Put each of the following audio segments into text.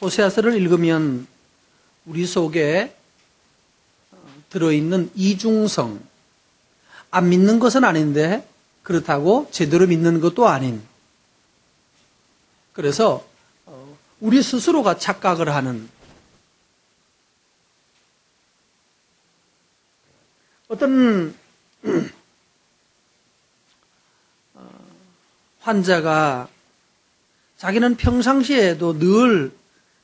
호세아서를 읽으면 우리 속에 들어있는 이중성, 안 믿는 것은 아닌데 그렇다고 제대로 믿는 것도 아닌, 그래서 우리 스스로가 착각을 하는, 어떤 환자가 자기는 평상시에도 늘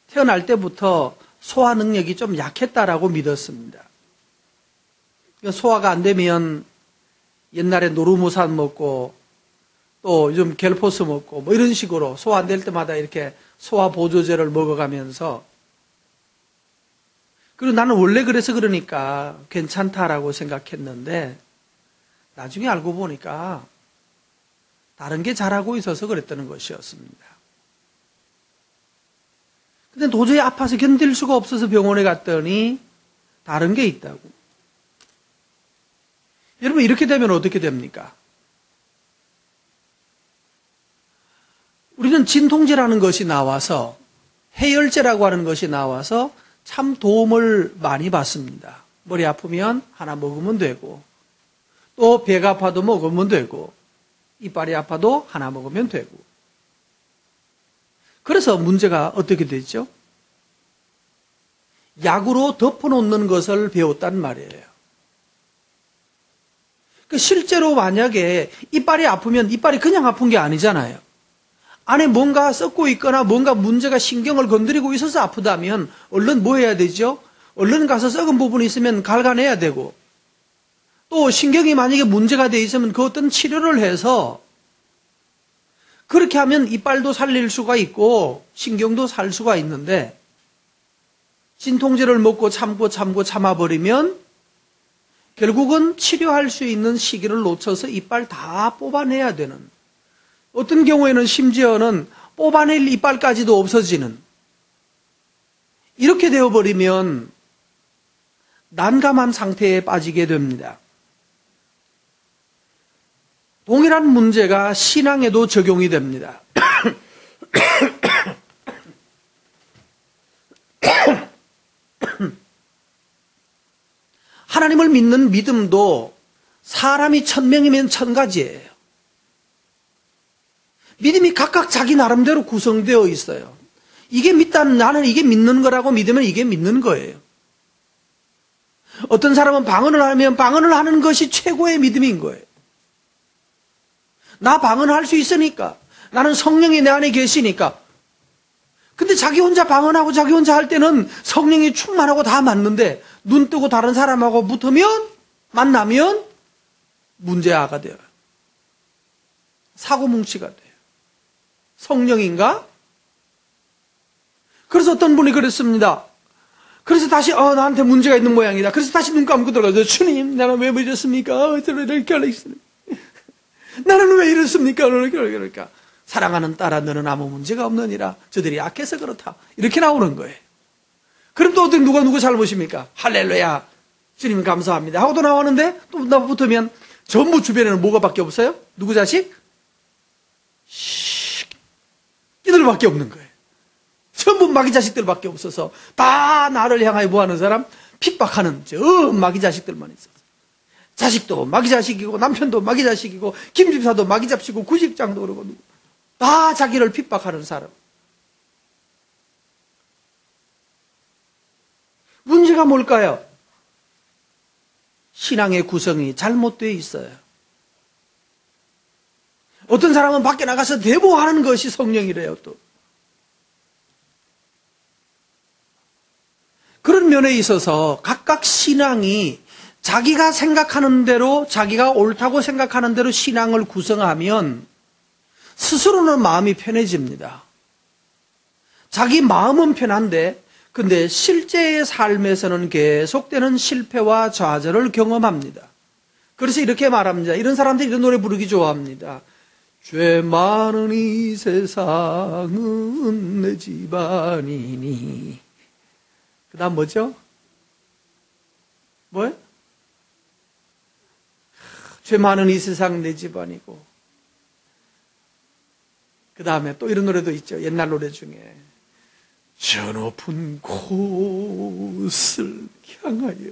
태어날 때부터 소화 능력이 좀 약했다라고 믿었습니다. 소화가 안 되면 옛날에 노루모산 먹고 또 요즘 겔포스 먹고 뭐 이런 식으로 소화 안 될 때마다 이렇게 소화 보조제를 먹어가면서, 그리고 나는 원래 그래서 그러니까 괜찮다라고 생각했는데 나중에 알고 보니까 다른 게 잘하고 있어서 그랬다는 것이었습니다. 근데 도저히 아파서 견딜 수가 없어서 병원에 갔더니 다른 게 있다고. 여러분, 이렇게 되면 어떻게 됩니까? 우리는 진통제라는 것이 나와서, 해열제라고 하는 것이 나와서 참 도움을 많이 받습니다. 머리 아프면 하나 먹으면 되고, 또 배가 아파도 먹으면 되고, 이빨이 아파도 하나 먹으면 되고. 그래서 문제가 어떻게 되죠? 약으로 덮어놓는 것을 배웠단 말이에요. 실제로 만약에 이빨이 아프면 이빨이 그냥 아픈 게 아니잖아요. 안에 뭔가 썩고 있거나 뭔가 문제가 신경을 건드리고 있어서 아프다면 얼른 뭐 해야 되죠? 얼른 가서 썩은 부분이 있으면 갈가내야 되고, 또 신경이 만약에 문제가 돼 있으면 그 어떤 치료를 해서, 그렇게 하면 이빨도 살릴 수가 있고 신경도 살 수가 있는데, 진통제를 먹고 참고 참아버리면 결국은 치료할 수 있는 시기를 놓쳐서 이빨 다 뽑아내야 되는, 어떤 경우에는 심지어는 뽑아낼 이빨까지도 없어지는, 이렇게 되어버리면 난감한 상태에 빠지게 됩니다. 동일한 문제가 신앙에도 적용이 됩니다. 하나님을 믿는 믿음도 사람이 1000명이면 1000가지예요. 믿음이 각각 자기 나름대로 구성되어 있어요. 이게 믿다는, 나는 이게 믿는 거라고 믿으면 이게 믿는 거예요. 어떤 사람은 방언을 하면 방언을 하는 것이 최고의 믿음인 거예요. 나 방언할 수 있으니까, 나는 성령이 내 안에 계시니까. 근데 자기 혼자 방언하고 자기 혼자 할 때는 성령이 충만하고 다 맞는데, 눈 뜨고 다른 사람하고 붙으면, 만나면 문제아가 돼요. 사고뭉치가 돼요. 성령인가? 그래서 어떤 분이 그랬습니다. 그래서 다시 나한테 문제가 있는 모양이다. 그래서 다시 눈 감고 들어가서, 주님, 나는 왜 이랬습니까? 저는 이렇게 하겠습니까? 나는 왜 이랬습니까? 그러니까 사랑하는 딸아, 너는 아무 문제가 없느니라. 저들이 약해서 그렇다. 이렇게 나오는 거예요. 그럼 또 어떻게 누가 잘못입니까? 할렐루야, 주님 감사합니다 하고도 나오는데, 또 나 붙으면 전부 주변에는 뭐가 밖에 없어요? 누구 자식? 이들밖에 없는 거예요. 전부 마귀 자식들밖에 없어서 다 나를 향하여 뭐하는 사람? 핍박하는 저 마귀 자식들만 있어서. 자식도 마귀 자식이고 남편도 마귀 자식이고 김집사도 마귀 잡식이고 구직장도 그러고 다 자기를 핍박하는 사람. 문제가 뭘까요? 신앙의 구성이 잘못되어 있어요. 어떤 사람은 밖에 나가서 대모하는 것이 성령이래요. 또 그런 면에 있어서 각각 신앙이 자기가 생각하는 대로, 자기가 옳다고 생각하는 대로 신앙을 구성하면 스스로는 마음이 편해집니다. 자기 마음은 편한데, 근데 실제의 삶에서는 계속되는 실패와 좌절을 경험합니다. 그래서 이렇게 말합니다. 이런 사람들이 이런 노래 부르기 좋아합니다. 죄 많은 이 세상은 내 집안이니. 그 다음 뭐죠? 뭐예요? 죄 많은 이 세상 내 집안이고. 그 다음에 또 이런 노래도 있죠. 옛날 노래 중에. 저 높은 곳을 향하여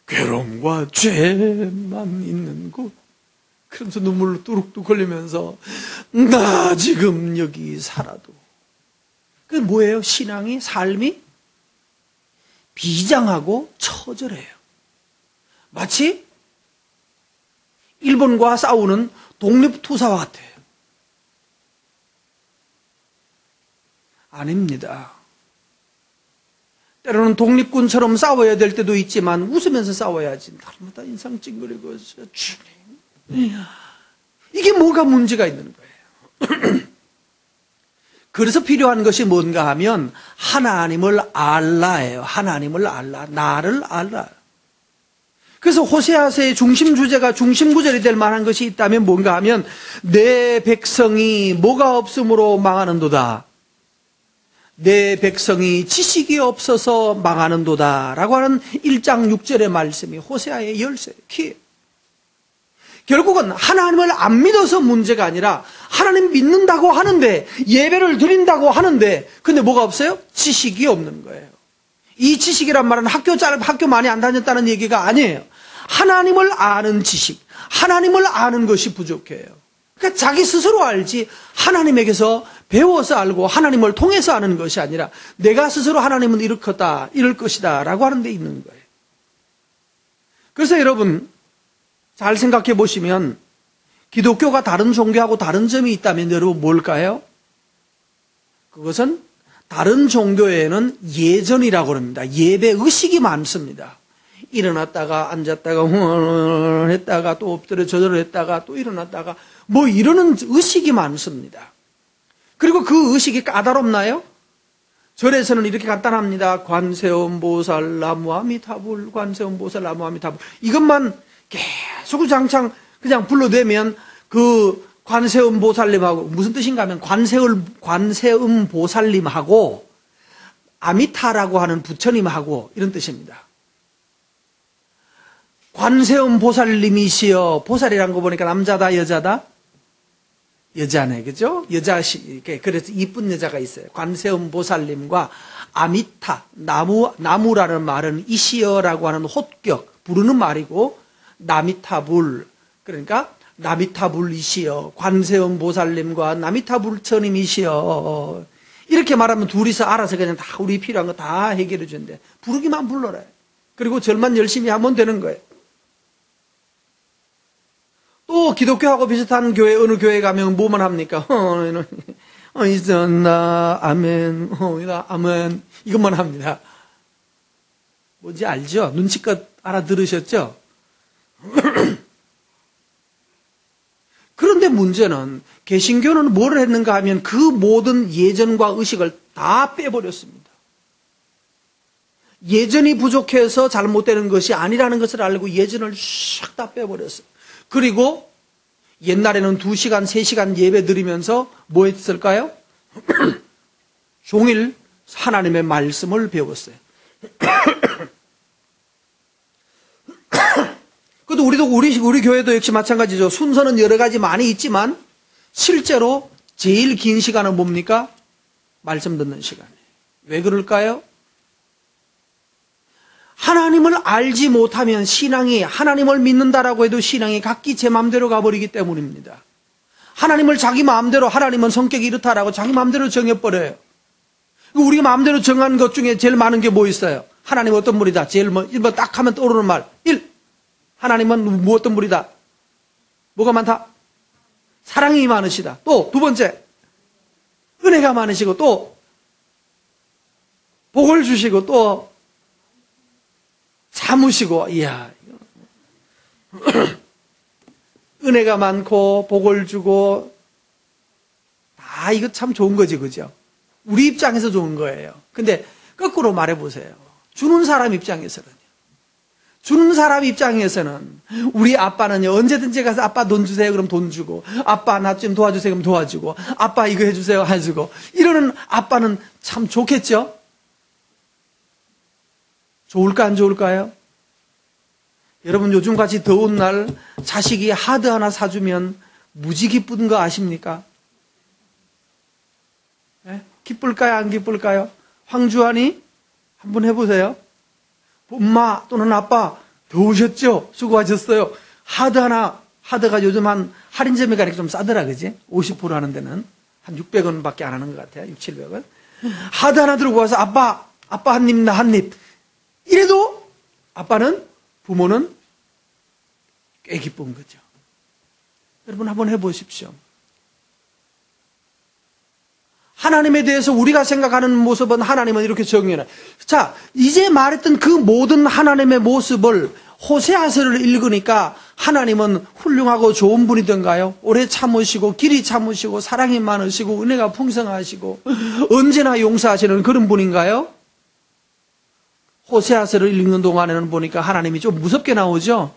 괴로움과 죄만 있는 곳. 그러면서 눈물로 뚜룩뚜룩 흘리면서 나 지금 여기 살아도. 그게 뭐예요? 신앙이, 삶이 비장하고 처절해요. 마치 일본과 싸우는 독립투사와 같아요. 아닙니다. 때로는 독립군처럼 싸워야 될 때도 있지만 웃으면서 싸워야지. 날마다 인상 찡그리고 주님. 이게 뭐가 문제가 있는 거예요. 그래서 필요한 것이 뭔가 하면 하나님을 알라예요. 하나님을 알라. 나를 알라. 그래서 호세아서의 중심 주제가 중심 구절이 될 만한 것이 있다면 뭔가 하면 내 백성이 뭐가 없으므로 망하는도다. 내 백성이 지식이 없어서 망하는도다 라고 하는 1장 6절의 말씀이 호세아의 열쇠예요. 키예요. 결국은 하나님을 안 믿어서 문제가 아니라 하나님 믿는다고 하는데 예배를 드린다고 하는데 근데 뭐가 없어요? 지식이 없는 거예요. 이 지식이란 말은 학교 많이 안 다녔다는 얘기가 아니에요. 하나님을 아는 지식, 하나님을 아는 것이 부족해요. 그러니까 자기 스스로 알지 하나님에게서 배워서 알고 하나님을 통해서 아는 것이 아니라 내가 스스로 하나님은 이럴 것이다 라고 하는 데 있는 거예요. 그래서 여러분 잘 생각해 보시면 기독교가 다른 종교하고 다른 점이 있다면 여러분 뭘까요? 그것은 다른 종교에는 예전이라고 합니다. 예배 의식이 많습니다. 일어났다가 앉았다가 했다가 또 엎드려 저절했다가 또 일어났다가 뭐 이러는 의식이 많습니다. 그리고 그 의식이 까다롭나요? 절에서는 이렇게 간단합니다. 관세음보살 나무아미타불 관세음보살 나무아미타불 이것만 계속 장창 그냥 불러대면 그 관세음보살님하고 무슨 뜻인가 하면 관세음보살님하고 아미타라고 하는 부처님하고 이런 뜻입니다. 관세음보살님이시여 보살이란 거 보니까 남자다 여자다? 여자네 그죠? 그래서 이쁜 여자가 있어요. 관세음보살님과 아미타 나무라는 말은 이시여라고 하는 호격 부르는 말이고 나미타불 그러니까 나미타불이시여 관세음보살님과 나미타불처님이시여 이렇게 말하면 둘이서 알아서 그냥 다 우리 필요한 거 다 해결해 준대. 부르기만 불러라. 그리고 절만 열심히 하면 되는 거예요. 또 기독교하고 비슷한 교회 어느 교회 가면 뭐만 합니까? 있었나 아멘 아멘 이것만 합니다. 뭔지 알죠? 눈치껏 알아들으셨죠? 그런데 문제는 개신교는 뭘 했는가 하면 그 모든 예전과 의식을 다 빼버렸습니다. 예전이 부족해서 잘못되는 것이 아니라는 것을 알고 예전을 싹 다 빼버렸어요. 그리고 옛날에는 2시간, 3시간 예배 드리면서 뭐 했을까요? 종일 하나님의 말씀을 배웠어요. 그래도 우리 교회도 역시 마찬가지죠. 순서는 여러 가지 많이 있지만 실제로 제일 긴 시간은 뭡니까? 말씀 듣는 시간이에요. 왜 그럴까요? 하나님을 알지 못하면 신앙이 하나님을 믿는다라고 해도 신앙이 각기 제 마음대로 가버리기 때문입니다. 하나님을 자기 마음대로 하나님은 성격이 이렇다라고 자기 마음대로 정해버려요. 우리가 마음대로 정한 것 중에 제일 많은 게 뭐 있어요? 하나님 어떤 분이다. 제일 1번 딱 하면 떠오르는 말 1. 하나님은 뭐 어떤 분이다. 뭐가 많다? 사랑이 많으시다. 또 두 번째 은혜가 많으시고 또 복을 주시고 또 참으시고 이야 은혜가 많고 복을 주고 다 이거 참 좋은 거지 그죠? 우리 입장에서 좋은 거예요. 근데 거꾸로 말해보세요. 주는 사람 입장에서는 주는 사람 입장에서는 우리 아빠는요 언제든지 가서 아빠 돈 주세요 그럼 돈 주고 아빠 나 좀 도와주세요 그럼 도와주고 아빠 이거 해주세요 해주고 이러는 아빠는 참 좋겠죠? 좋을까 안 좋을까요? 여러분 요즘같이 더운 날 자식이 하드 하나 사주면 무지 기쁜 거 아십니까? 기쁠까요? 안 기쁠까요? 황주환이 한번 해보세요. 엄마 또는 아빠 더우셨죠? 수고하셨어요. 하드가 요즘 한 할인점에 가니까 좀 싸더라, 그지? 50% 하는 데는 한 600원밖에 안 하는 것 같아요. 600, 700원. 하드 하나 들고 와서 아빠 한 입, 나 한 입. 이래도 부모는 꽤 기쁜 거죠. 여러분 한번 해보십시오. 하나님에 대해서 우리가 생각하는 모습은 하나님은 이렇게 정의해요. 자, 이제 말했던 그 모든 하나님의 모습을 호세아서를 읽으니까 하나님은 훌륭하고 좋은 분이던가요? 오래 참으시고 길이 참으시고 사랑이 많으시고 은혜가 풍성하시고 언제나 용서하시는 그런 분인가요? 호세아서를 읽는 동안에는 보니까 하나님이 좀 무섭게 나오죠?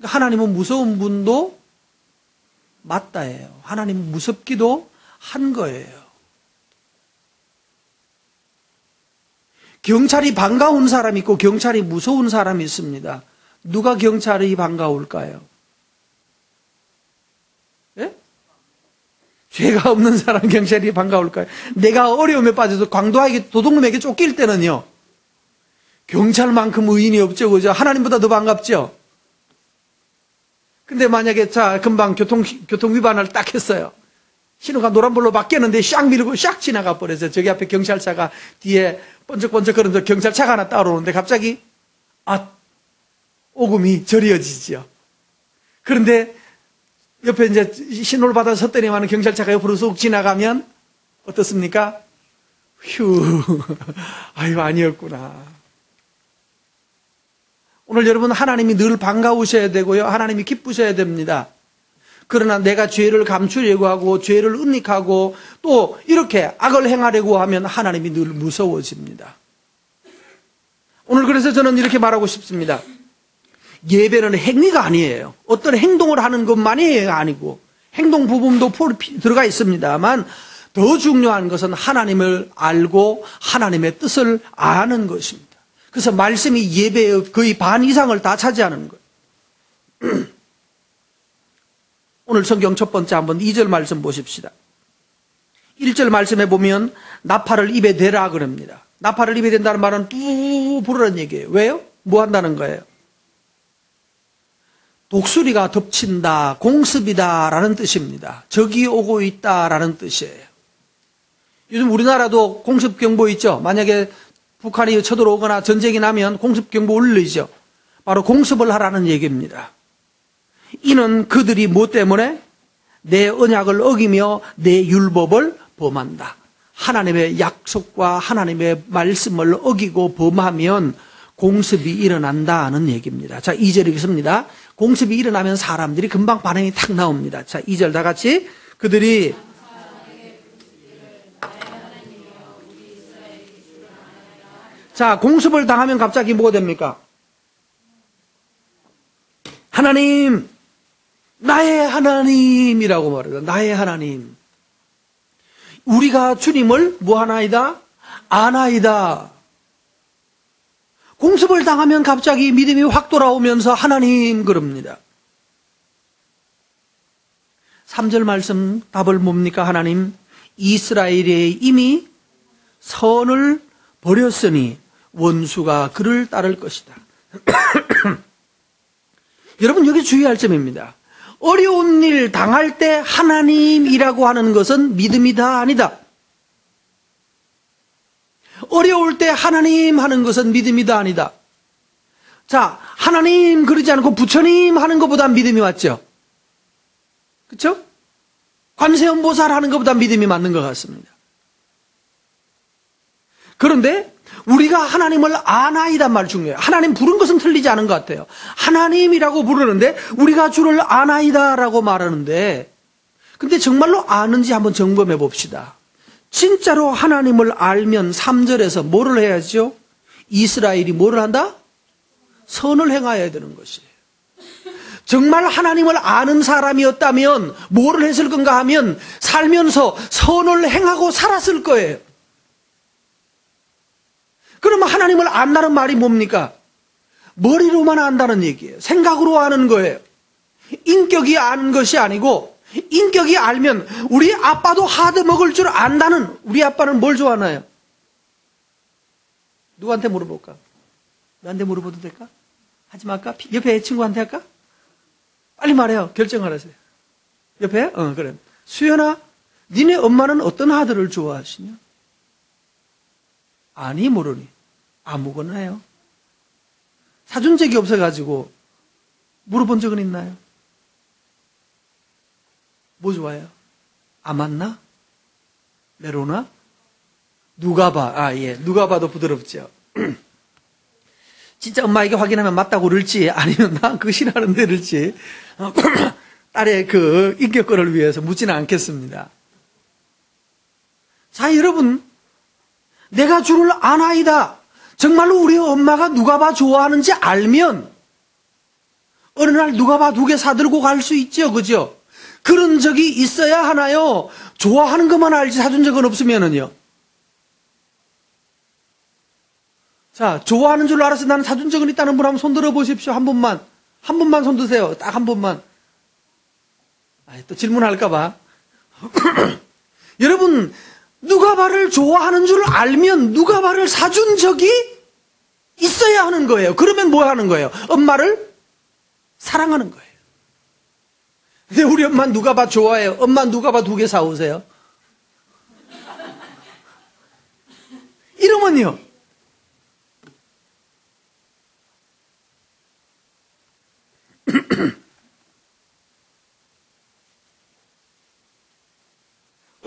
하나님은 무서운 분도 맞다예요. 하나님은 무섭기도 한 거예요. 경찰이 반가운 사람이 있고 경찰이 무서운 사람이 있습니다. 누가 경찰이 반가울까요? 예? 죄가 없는 사람 경찰이 반가울까요? 내가 어려움에 빠져서 광도에게 도둑놈에게 쫓길 때는요. 경찰만큼 의인이 없죠. 그죠? 하나님보다 더 반갑죠? 근데 만약에 금방 교통 위반을 딱 했어요. 신호가 노란불로 바뀌었는데 샥 밀고 샥 지나가 버려서 저기 앞에 경찰차가 뒤에 번쩍번쩍 거리면서 경찰차가 하나 따라오는데 갑자기 오금이 저리어지죠. 그런데 옆에 이제 신호를 받아 섰더니만 경찰차가 옆으로 쑥 지나가면 어떻습니까? 휴, 아유 아니었구나. 오늘 여러분 하나님이 늘 반가우셔야 되고요. 하나님이 기쁘셔야 됩니다. 그러나 내가 죄를 감추려고 하고 죄를 은닉하고 또 이렇게 악을 행하려고 하면 하나님이 늘 무서워집니다. 오늘 그래서 저는 이렇게 말하고 싶습니다. 예배는 행위가 아니에요. 어떤 행동을 하는 것만이 아니고 행동 부분도 들어가 있습니다만 더 중요한 것은 하나님을 알고 하나님의 뜻을 아는 것입니다. 그래서 말씀이 예배의 거의 반 이상을 다 차지하는 거예요. 오늘 성경 첫 번째 한번 2절 말씀 보십시다. 1절 말씀에 보면 나팔을 입에 대라 그럽니다. 나팔을 입에 댄다는 말은 뚜 부르라는 얘기예요. 왜요? 뭐 한다는 거예요? 독수리가 덮친다, 공습이다 라는 뜻입니다. 적이 오고 있다 라는 뜻이에요. 요즘 우리나라도 공습경보 있죠. 만약에 북한이 쳐들어오거나 전쟁이 나면 공습경보 울리죠. 바로 공습을 하라는 얘기입니다. 이는 그들이 뭐 때문에? 내 언약을 어기며 내 율법을 범한다. 하나님의 약속과 하나님의 말씀을 어기고 범하면 공습이 일어난다는 얘기입니다. 자, 2절 읽습니다. 공습이 일어나면 사람들이 금방 반응이 탁 나옵니다. 자, 2절 다 같이. 그들이 자, 공습을 당하면 갑자기 뭐가 됩니까? 하나님, 나의 하나님이라고 말해요. 나의 하나님. 우리가 주님을 뭐 하나이다? 아나이다. 공습을 당하면 갑자기 믿음이 확 돌아오면서 하나님 그럽니다. 3절 말씀 답을 뭡니까? 하나님, 이스라엘이 이미 선을 버렸으니 원수가 그를 따를 것이다. 여러분 여기 주의할 점입니다. 어려운 일 당할 때 하나님이라고 하는 것은 믿음이다 아니다. 어려울 때 하나님 하는 것은 믿음이다 아니다. 자, 하나님 그러지 않고 부처님 하는 것보다 믿음이 맞죠? 그렇죠? 관세음보살 하는 것보다 믿음이 맞는 것 같습니다. 그런데 우리가 하나님을 아나이단 말 중요해요. 하나님 부른 것은 틀리지 않은 것 같아요. 하나님이라고 부르는데 우리가 주를 아나이다라고 말하는데 근데 정말로 아는지 한번 점검해 봅시다. 진짜로 하나님을 알면 3절에서 뭐를 해야죠? 이스라엘이 뭐를 한다? 선을 행하여야 되는 것이에요. 정말 하나님을 아는 사람이었다면 뭐를 했을 건가 하면 살면서 선을 행하고 살았을 거예요. 그러면 하나님을 안다는 말이 뭡니까? 머리로만 안다는 얘기예요. 생각으로 아는 거예요. 인격이 아는 것이 아니고 인격이 알면 우리 아빠도 하드 먹을 줄 안다는 우리 아빠는 뭘 좋아하나요? 누구한테 물어볼까? 너한테 물어봐도 될까? 하지 말까? 옆에 친구한테 할까? 빨리 말해요. 결정하라세요. 옆에? 그래. 수연아, 니네 엄마는 어떤 하드를 좋아하시냐? 아니, 모르니. 아무거나 해요. 사준 적이 없어가지고 물어본 적은 있나요? 뭐 좋아해요? 아만나? 메로나? 누가 봐. 예. 누가 봐도 부드럽죠. 진짜 엄마에게 확인하면 맞다고 그럴지 아니면 나 그거 싫어하는데 그럴지 딸의 그 인격권을 위해서 묻지는 않겠습니다. 자, 여러분, 내가 주를 아나이다. 정말로 우리 엄마가 누가 봐 좋아하는지 알면 어느 날 누가 봐 2개 사들고 갈 수 있죠. 그죠? 그런 적이 있어야 하나요? 좋아하는 것만 알지 사준 적은 없으면은요. 자, 좋아하는 줄 알아서 나는 사준 적은 있다는 분 한번 손 들어보십시오. 한 번만. 한 번만 손 드세요. 딱 한 번만. 또 질문할까봐. 여러분, 누가바를 좋아하는 줄 알면 누가바를 사준 적이 있어야 하는 거예요. 그러면 뭐 하는 거예요? 엄마를 사랑하는 거예요. 근데 우리 엄마 누가바 좋아해요. 엄마 누가바 2개 사오세요. 이러면요.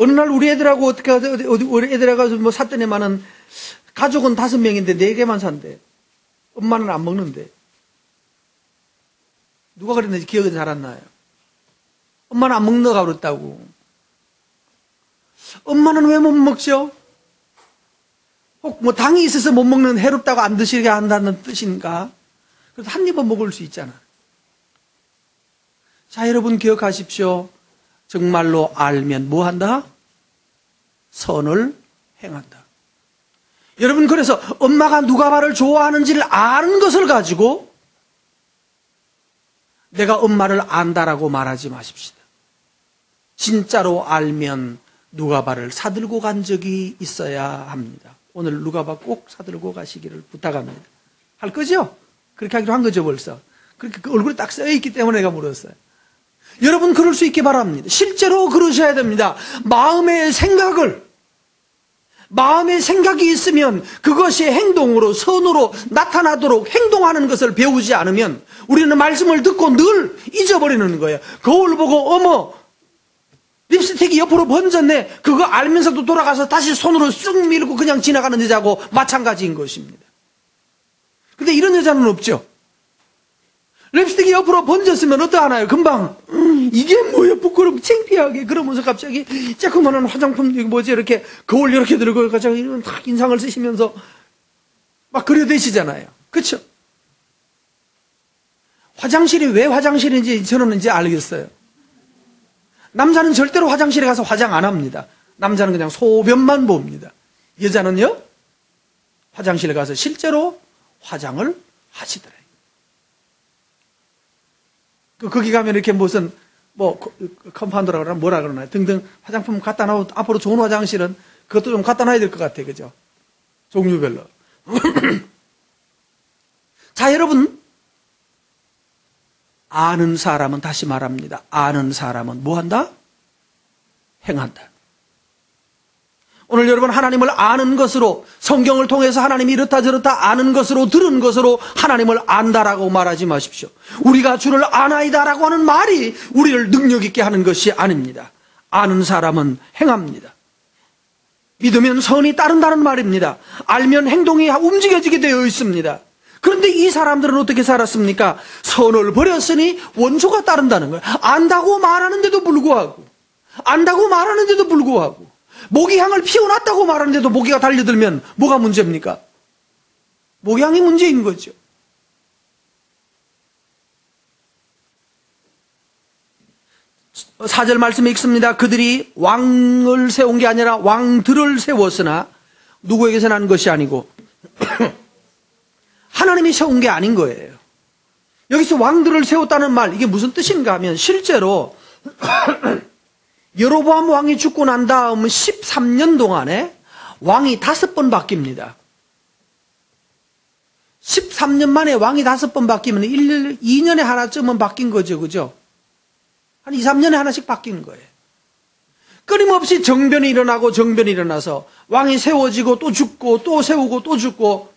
어느 날 우리 애들하고 어떻게 하죠? 우리 애들하고 뭐 샀더니만은 가족은 5명인데 4개만 산대. 엄마는 안 먹는데. 누가 그랬는지 기억은 잘 안 나요. 엄마는 안 먹는다고 그랬다고. 엄마는 왜 못 먹죠? 혹 뭐 당이 있어서 못 먹는 해롭다고 안 드시게 한다는 뜻인가? 그래서 한 입은 먹을 수 있잖아. 자, 여러분 기억하십시오. 정말로 알면 뭐 한다? 선을 행한다. 여러분, 그래서 엄마가 누가바를 좋아하는지를 아는 것을 가지고 내가 엄마를 안다라고 말하지 마십시다. 진짜로 알면 누가바를 사들고 간 적이 있어야 합니다. 오늘 누가바 꼭 사들고 가시기를 부탁합니다. 할 거죠? 그렇게 하기로 한 거죠, 벌써. 그렇게 그 얼굴에 딱 써있기 때문에 내가 물었어요. 여러분, 그럴 수 있게 바랍니다. 실제로 그러셔야 됩니다. 마음의 생각이 있으면 그것이 행동으로, 선으로 나타나도록 행동하는 것을 배우지 않으면 우리는 말씀을 듣고 늘 잊어버리는 거예요. 거울 보고 어머, 립스틱이 옆으로 번졌네. 그거 알면서도 돌아가서 다시 손으로 쑥 밀고 그냥 지나가는 여자하고 마찬가지인 것입니다. 근데 이런 여자는 없죠. 립스틱이 옆으로 번졌으면 어떠하나요? 금방 이게 뭐야, 부끄럽고 창피하게. 그러면서 갑자기 조그마한 화장품 뭐지, 이렇게 거울 이렇게 들고 갑자기 이런 딱 인상을 쓰시면서 막 그려대시잖아요. 그렇죠? 화장실이 왜 화장실인지 저는 이제 알겠어요. 남자는 절대로 화장실에 가서 화장 안 합니다. 남자는 그냥 소변만 봅니다. 여자는요, 화장실에 가서 실제로 화장을 하시더래요. 거기 가면 이렇게 무슨 컴파운더라고 그러나 뭐라 그러나요? 등등 화장품 갖다 놔. 앞으로 좋은 화장실은 그것도 좀 갖다 놔야 될 것 같아. 그죠? 종류별로. 자, 여러분, 아는 사람은, 다시 말합니다. 아는 사람은 뭐 한다? 행한다. 오늘 여러분, 하나님을 아는 것으로, 성경을 통해서 하나님이 이렇다 저렇다 아는 것으로, 들은 것으로 하나님을 안다라고 말하지 마십시오. 우리가 주를 아나이다라고 하는 말이 우리를 능력 있게 하는 것이 아닙니다. 아는 사람은 행합니다. 믿으면 선이 따른다는 말입니다. 알면 행동이 움직여지게 되어 있습니다. 그런데 이 사람들은 어떻게 살았습니까? 선을 버렸으니 원소가 따른다는 거예요. 안다고 말하는데도 불구하고, 모기향을 피워놨다고 말하는데도 모기가 달려들면 뭐가 문제입니까? 모기향이 문제인 거죠. 사절 말씀에 있습니다. 그들이 왕을 세운 게 아니라 왕들을 세웠으나 누구에게서 난 것이 아니고 하나님이 세운 게 아닌 거예요. 여기서 왕들을 세웠다는 말, 이게 무슨 뜻인가 하면 실제로 여로보암 왕이 죽고 난 다음 13년 동안에 왕이 5번 바뀝니다. 13년 만에 왕이 5번 바뀌면 2년에 하나쯤은 바뀐 거죠. 그죠? 한 2, 3년에 하나씩 바뀌는 거예요. 끊임없이 정변이 일어나고 정변이 일어나서 왕이 세워지고 또 죽고 또 세우고 또 죽고.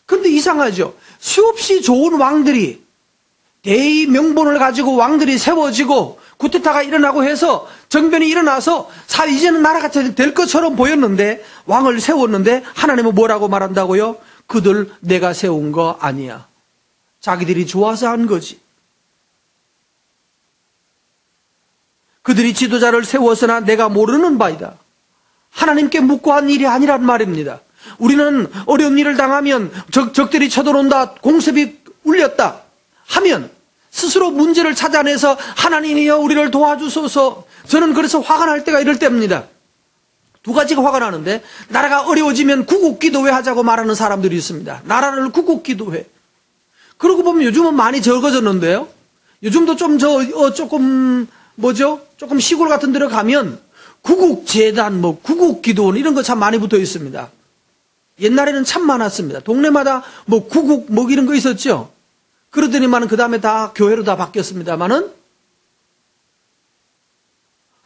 그런데 이상하죠. 수없이 좋은 왕들이 대의 명분을 가지고 왕들이 세워지고 쿠데타가 일어나고 해서 정변이 일어나서 이제는 나라가 될 것처럼 보였는데 왕을 세웠는데 하나님은 뭐라고 말한다고요? 그들 내가 세운 거 아니야. 자기들이 좋아서 한 거지. 그들이 지도자를 세웠으나 내가 모르는 바이다. 하나님께 묻고 한 일이 아니란 말입니다. 우리는 어려운 일을 당하면 적들이 쳐들어온다, 공습이 울렸다 하면 스스로 문제를 찾아내서 하나님이여 우리를 도와주소서. 저는 그래서 화가 날 때가 이럴 때입니다. 두 가지가 화가 나는데, 나라가 어려워지면 구국기도회 하자고 말하는 사람들이 있습니다. 나라를 구국기도회. 그러고 보면 요즘은 많이 적어졌는데요. 요즘도 조금 시골 같은 데로 가면 구국재단, 구국기도원 이런 거 참 많이 붙어 있습니다. 옛날에는 참 많았습니다. 동네마다 구국 이런 거 있었죠. 그러더니만 그 다음에 다 교회로 다 바뀌었습니다만은,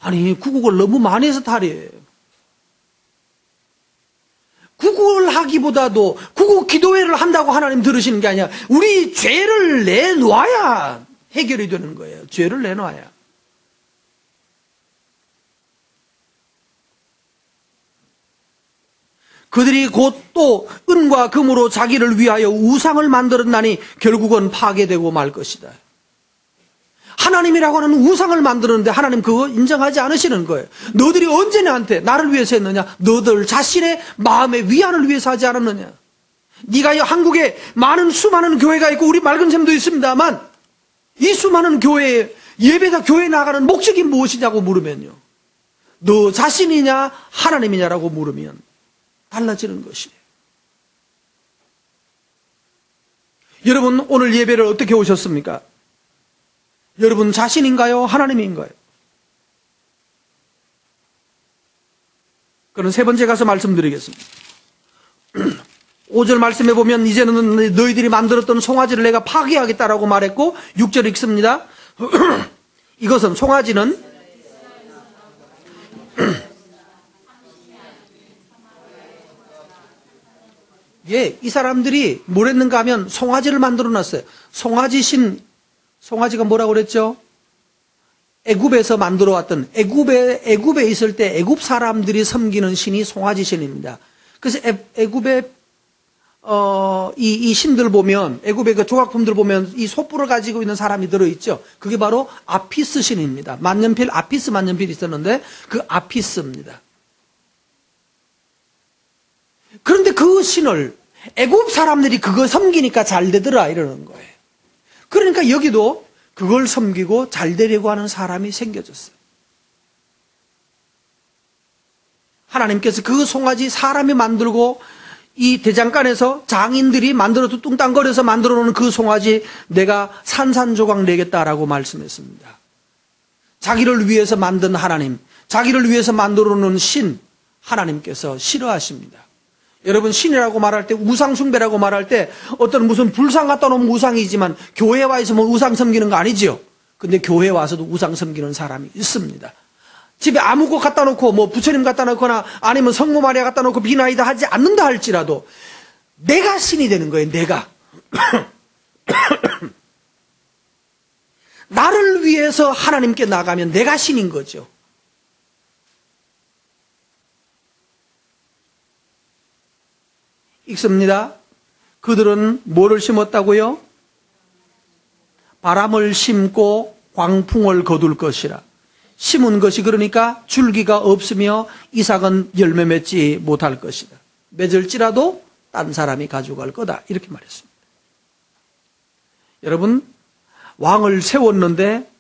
아니, 구국을 너무 많이 해서 탈이에요. 구국을 하기보다도 구국 기도회를 한다고 하나님 들으시는 게 아니라 우리 죄를 내놔야 해결이 되는 거예요. 죄를 내놔야. 그들이 곧 또 은과 금으로 자기를 위하여 우상을 만들었나니 결국은 파괴되고 말 것이다. 하나님이라고 하는 우상을 만들었는데 하나님 그거 인정하지 않으시는 거예요. 너들이 언제 나를 위해서 했느냐? 너들 자신의 마음의 위안을 위해서 하지 않았느냐? 네가 한국에 수많은 교회가 있고 우리 맑은 샘도 있습니다만 이 수많은 교회에 교회에 나가는 목적이 무엇이냐고 물으면요, 너 자신이냐 하나님이냐라고 물으면 달라지는 것이에요. 여러분 오늘 예배를 어떻게 오셨습니까? 여러분 자신인가요? 하나님인가요? 그럼 세 번째 가서 말씀드리겠습니다. 5절 말씀해 보면 이제는 너희들이 만들었던 송아지를 내가 파괴하겠다라고 말했고 6절 읽습니다. 이것은 송아지는 이 사람들이 뭘 했는가 하면 송아지를 만들어 놨어요. 송아지가 뭐라고 그랬죠? 애굽에서 만들어 왔던, 애굽에 있을 때 애굽 사람들이 섬기는 신이 송아지 신입니다. 그래서 애굽의 이 신들 보면, 애굽의 그 조각품들 보면 이 소뿔을 가지고 있는 사람이 들어있죠. 그게 바로 아피스 신입니다. 아피스 만년필이 있었는데 그 아피스입니다. 그런데 그 신을 애굽 사람들이 그거 섬기니까 잘 되더라 이러는 거예요. 그러니까 여기도 그걸 섬기고 잘 되려고 하는 사람이 생겨졌어요. 하나님께서 그 송아지 사람이 만들고 이 대장간에서 장인들이 만들어서 뚱땅거려서 만들어 놓은 그 송아지 내가 산산조각 내겠다라고 말씀했습니다. 자기를 위해서 만든 하나님, 자기를 위해서 만들어 놓은 신, 하나님께서 싫어하십니다. 여러분 신이라고 말할 때, 우상숭배라고 말할 때 어떤 무슨 불상 갖다 놓으면 우상이지만 교회에 와 있으면 우상 섬기는 거 아니죠. 근데 교회에 와서도 우상 섬기는 사람이 있습니다. 집에 아무 것 갖다 놓고 부처님 갖다 놓거나 아니면 성모 마리아 갖다 놓고 비나이다 하지 않는다 할지라도 내가 신이 되는 거예요. 내가 나를 위해서 하나님께 나가면 내가 신인 거죠. 읽습니다. 그들은 뭐를 심었다고요? 바람을 심고 광풍을 거둘 것이라. 심은 것이 그러니까 줄기가 없으며 이삭은 열매 맺지 못할 것이다. 맺을지라도 딴 사람이 가져갈 거다. 이렇게 말했습니다. 여러분, 왕을 세웠는데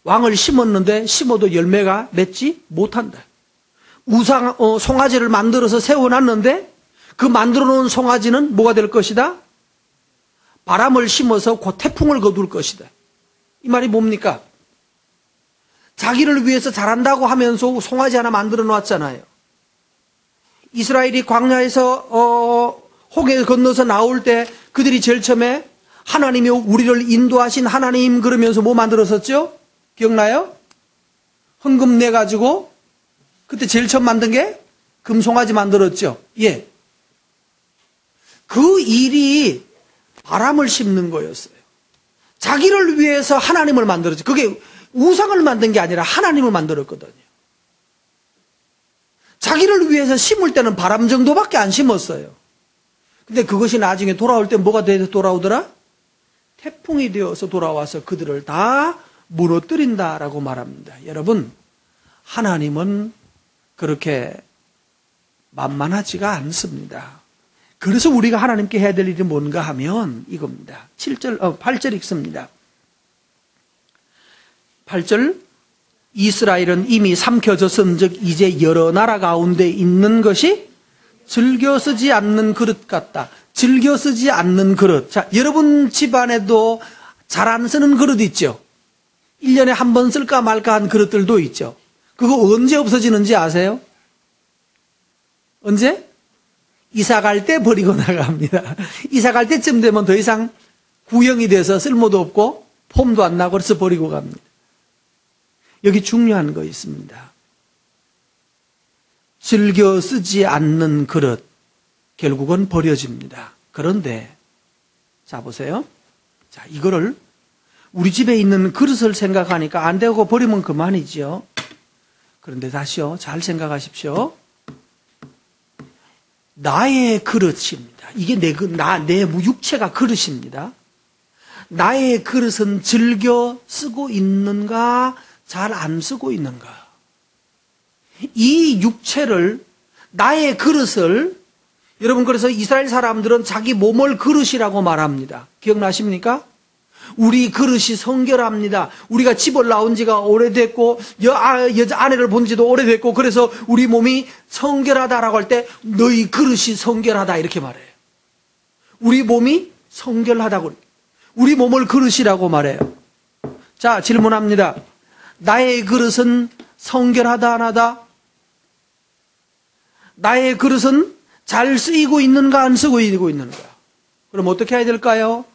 왕을 심어도 열매가 맺지 못한다. 송아지를 만들어서 세워놨는데 그 만들어 놓은 송아지는 뭐가 될 것이다? 바람을 심어서 곧 태풍을 거둘 것이다. 이 말이 뭡니까? 자기를 위해서 잘한다고 하면서 송아지 하나 만들어 놨잖아요. 이스라엘이 광야에서 홍해 건너서 나올 때 그들이 제일 처음에 하나님이 우리를 인도하신 하나님 그러면서 뭐 만들었었죠? 기억나요? 헌금 내가지고 그때 제일 처음 만든 게 금송아지 만들었죠. 예. 그 일이 바람을 심는 거였어요. 자기를 위해서 하나님을 만들었죠. 그게 우상을 만든 게 아니라 하나님을 만들었거든요. 자기를 위해서 심을 때는 바람 정도밖에 안 심었어요. 근데 그것이 나중에 돌아올 때 뭐가 돼서 돌아오더라? 태풍이 되어서 돌아와서 그들을 다 무너뜨린다라고 말합니다. 여러분, 하나님은 그렇게 만만하지가 않습니다. 그래서 우리가 하나님께 해야 될 일이 뭔가 하면 이겁니다. 8절 읽습니다. 8절, 이스라엘은 이미 삼켜졌은즉 이제 여러 나라 가운데 있는 것이 즐겨 쓰지 않는 그릇 같다. 즐겨 쓰지 않는 그릇. 자, 여러분 집안에도 잘 안 쓰는 그릇 있죠? 1년에 한 번 쓸까 말까 한 그릇들도 있죠? 그거 언제 없어지는지 아세요? 언제? 이사 갈 때 버리고 나갑니다. 이사 갈 때쯤 되면 더 이상 구형이 돼서 쓸모도 없고 폼도 안 나고 그래서 버리고 갑니다. 여기 중요한 거 있습니다. 즐겨 쓰지 않는 그릇, 결국은 버려집니다. 그런데, 자, 보세요. 자, 이거를 우리 집에 있는 그릇을 생각하니까 안 되고 버리면 그만이지요. 그런데 다시요, 잘 생각하십시오. 나의 그릇입니다. 이게 내 육체가 그릇입니다. 나의 그릇은 즐겨 쓰고 있는가, 잘 안 쓰고 있는가. 이 육체를, 나의 그릇을, 여러분 그래서 이스라엘 사람들은 자기 몸을 그릇이라고 말합니다. 기억나십니까? 우리 그릇이 성결합니다. 우리가 집을 나온 지가 오래됐고 여자 아내를 본 지도 오래됐고 그래서 우리 몸이 성결하다라고 할 때 너희 그릇이 성결하다 이렇게 말해요. 우리 몸이 성결하다고 우리 몸을 그릇이라고 말해요. 자, 질문합니다. 나의 그릇은 성결하다 안 하다? 나의 그릇은 잘 쓰이고 있는가 안 쓰고 있는가? 그럼 어떻게 해야 될까요?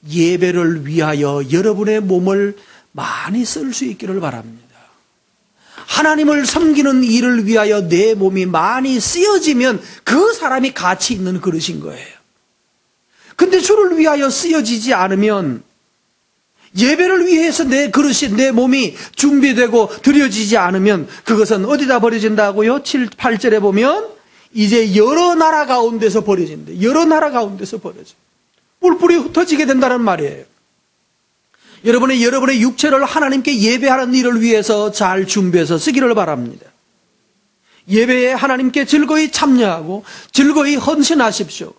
예배를 위하여 여러분의 몸을 많이 쓸 수 있기를 바랍니다. 하나님을 섬기는 일을 위하여 내 몸이 많이 쓰여지면 그 사람이 가치 있는 그릇인 거예요. 근데 주를 위하여 쓰여지지 않으면 예배를 위해서 내 그릇이 내 몸이 준비되고 드려지지 않으면 그것은 어디다 버려진다고요? 7, 8절에 보면 이제 여러 나라 가운데서 버려진대. 여러 나라 가운데서 버려져. 뿔뿔이 흩어지게 된다는 말이에요. 여러분의 육체를 하나님께 예배하는 일을 위해서 잘 준비해서 쓰기를 바랍니다. 예배에 하나님께 즐거이 참여하고 즐거이 헌신하십시오.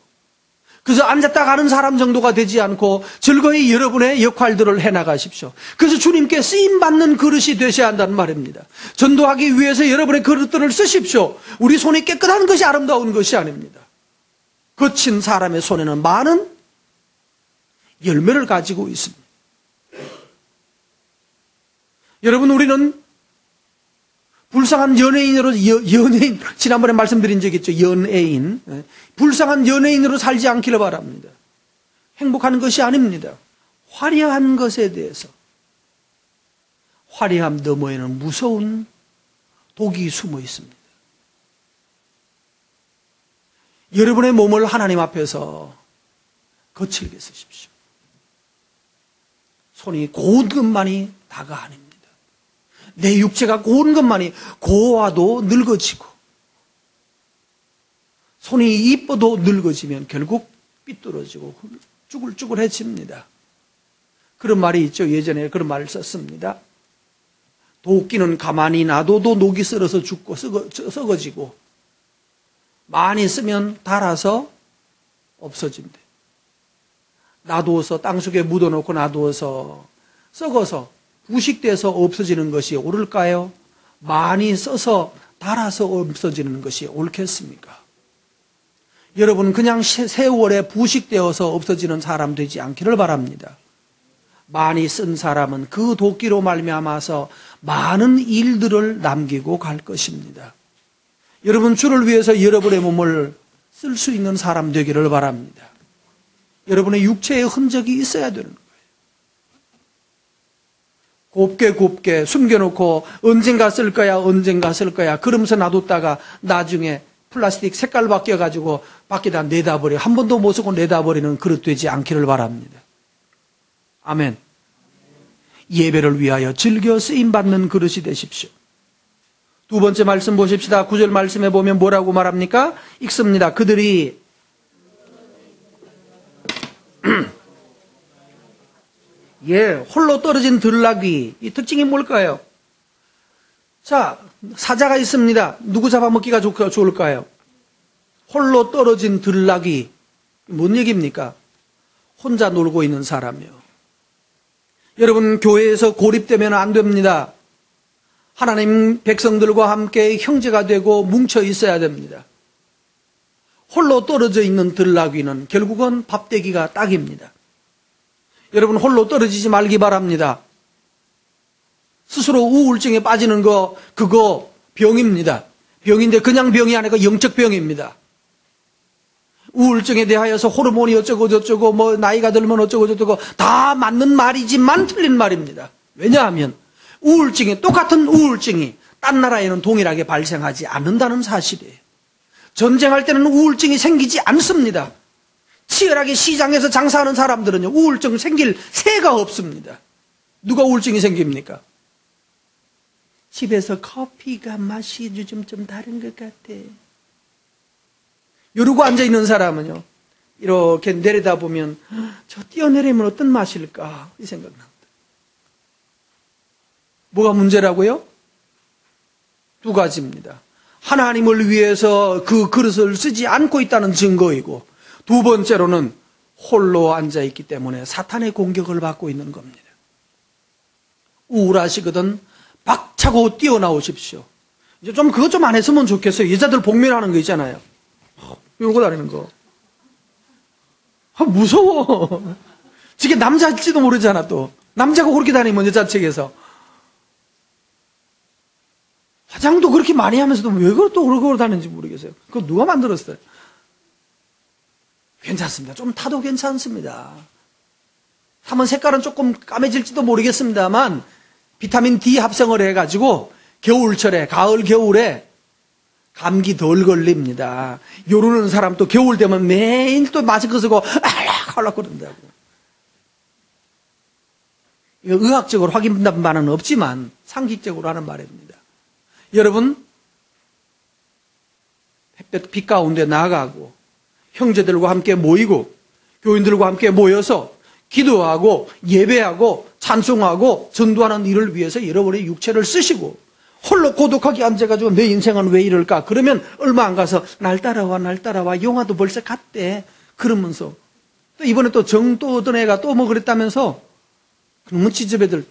그래서 앉았다 가는 사람 정도가 되지 않고 즐거이 여러분의 역할들을 해나가십시오. 그래서 주님께 쓰임받는 그릇이 되셔야 한다는 말입니다. 전도하기 위해서 여러분의 그릇들을 쓰십시오. 우리 손이 깨끗한 것이 아름다운 것이 아닙니다. 거친 사람의 손에는 많은 열매를 가지고 있습니다. 여러분, 우리는 불쌍한 연예인, 지난번에 말씀드린 적 있죠. 연예인. 불쌍한 연예인으로 살지 않기를 바랍니다. 행복한 것이 아닙니다. 화려한 것에 대해서. 화려함 너머에는 무서운 독이 숨어 있습니다. 여러분의 몸을 하나님 앞에서 거칠게 쓰십시오. 손이 고운 것만이 다가 아닙니다. 내 육체가 고운 것만이 고와도 늙어지고 손이 이뻐도 늙어지면 결국 삐뚤어지고 쭈글쭈글해집니다. 그런 말이 있죠. 예전에 그런 말을 썼습니다. 도끼는 가만히 놔둬도 녹이 썰어서 죽고 썩어지고 많이 쓰면 닳아서 없어진대. 놔두어서 땅속에 묻어놓고 놔두어서 썩어서 부식돼서 없어지는 것이 옳을까요? 많이 써서 닳아서 없어지는 것이 옳겠습니까? 여러분 그냥 세월에 부식되어서 없어지는 사람 되지 않기를 바랍니다. 많이 쓴 사람은 그 도끼로 말미암아서 많은 일들을 남기고 갈 것입니다. 여러분 주를 위해서 여러분의 몸을 쓸 수 있는 사람 되기를 바랍니다. 여러분의 육체의 흔적이 있어야 되는 거예요. 곱게 숨겨놓고 언젠가 쓸 거야 그러면서 놔뒀다가 나중에 플라스틱 색깔 바뀌어가지고 밖에다 내다버려 한 번도 못 쓰고 내다버리는 그릇 되지 않기를 바랍니다. 아멘. 예배를 위하여 즐겨 쓰임받는 그릇이 되십시오. 두 번째 말씀 보십시다. 9절 말씀에 보면 뭐라고 말합니까? 읽습니다. 그들이 홀로 떨어진 들나귀. 이 특징이 뭘까요? 자, 사자가 있습니다. 누구 잡아먹기가 좋을까요? 홀로 떨어진 들나귀. 뭔 얘기입니까? 혼자 놀고 있는 사람이요. 여러분, 교회에서 고립되면 안 됩니다. 하나님 백성들과 함께 형제가 되고 뭉쳐 있어야 됩니다. 홀로 떨어져 있는 들나귀는 결국은 밥되기가 딱입니다. 여러분 홀로 떨어지지 말기 바랍니다. 스스로 우울증에 빠지는 거 그거 병입니다. 병인데 그냥 병이 아니고 영적 병입니다. 우울증에 대하여서 호르몬이 어쩌고 저쩌고 뭐 나이가 들면 어쩌고 저쩌고 다 맞는 말이지만 틀린 말입니다. 왜냐하면 우울증이 똑같은 우울증이 딴 나라에는 동일하게 발생하지 않는다는 사실이에요. 전쟁할 때는 우울증이 생기지 않습니다. 치열하게 시장에서 장사하는 사람들은요 우울증 생길 새가 없습니다. 누가 우울증이 생깁니까? 집에서 커피가 맛이 요즘 좀 다른 것 같아. 이러고 앉아있는 사람은요 이렇게 내려다보면 저 뛰어내리면 어떤 맛일까 이 생각납니다. 뭐가 문제라고요? 두 가지입니다. 하나님을 위해서 그 그릇을 쓰지 않고 있다는 증거이고 두 번째로는 홀로 앉아있기 때문에 사탄의 공격을 받고 있는 겁니다. 우울하시거든 박차고 뛰어나오십시오. 이제 좀 그것 좀 안 했으면 좋겠어요. 여자들 복면하는 거 있잖아요. 이러고 다니는 거. 무서워. 저게 남자일지도 모르잖아 또. 남자가 그렇게 다니면 여자책에서. 화장도 그렇게 많이 하면서도 왜 또 그러고 다니는지 모르겠어요. 그거 누가 만들었어요? 괜찮습니다. 좀 타도 괜찮습니다. 하면 색깔은 조금 까매질지도 모르겠습니다만 비타민 D 합성을 해가지고 겨울철에 가을 겨울에 감기 덜 걸립니다. 요러는 사람 또 겨울 되면 매일 또 마스크 쓰고 알락알락 그런다고. 이거 의학적으로 확인된 바는 없지만 상식적으로 하는 말입니다. 여러분 햇볕 빛 가운데 나가고 형제들과 함께 모이고 교인들과 함께 모여서 기도하고 예배하고 찬송하고 전도하는 일을 위해서 여러분의 육체를 쓰시고 홀로 고독하게 앉아가지고 내 인생은 왜 이럴까? 그러면 얼마 안 가서 날 따라와 영화도 벌써 갔대 그러면서 또 이번에 또 또 어떤 애가 또 뭐 그랬다면서 그러면 지저배들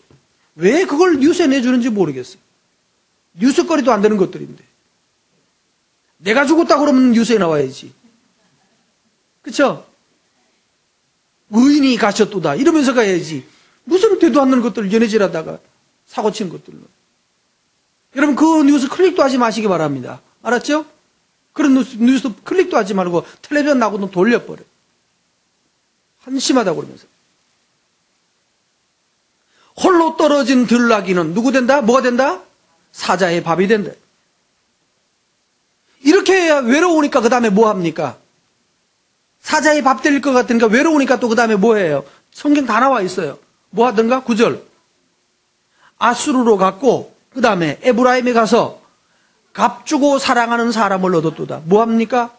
왜 그걸 뉴스에 내주는지 모르겠어요. 뉴스거리도 안 되는 것들인데 내가 죽었다 그러면 뉴스에 나와야지. 그쵸? 의인이 가셨도다 이러면서 가야지. 무슨 되도 않는 것들 연애질하다가 사고 친 것들로. 여러분 그 뉴스 클릭도 하지 마시기 바랍니다. 알았죠? 그런 뉴스 클릭도 하지 말고 텔레비전 나고도 돌려버려. 한심하다고 그러면서. 홀로 떨어진 들나귀는 누구 된다? 뭐가 된다? 사자의 밥이 된다. 이렇게 해야 외로우니까 그 다음에 뭐 합니까? 사자의 밥 될 것 같으니까 외로우니까 또 그 다음에 뭐 해요? 성경 다 나와 있어요. 뭐 하던가? 9절. 아수르로 갔고 그 다음에 에브라임에 가서 값 주고 사랑하는 사람을 얻었도다. 뭐 합니까?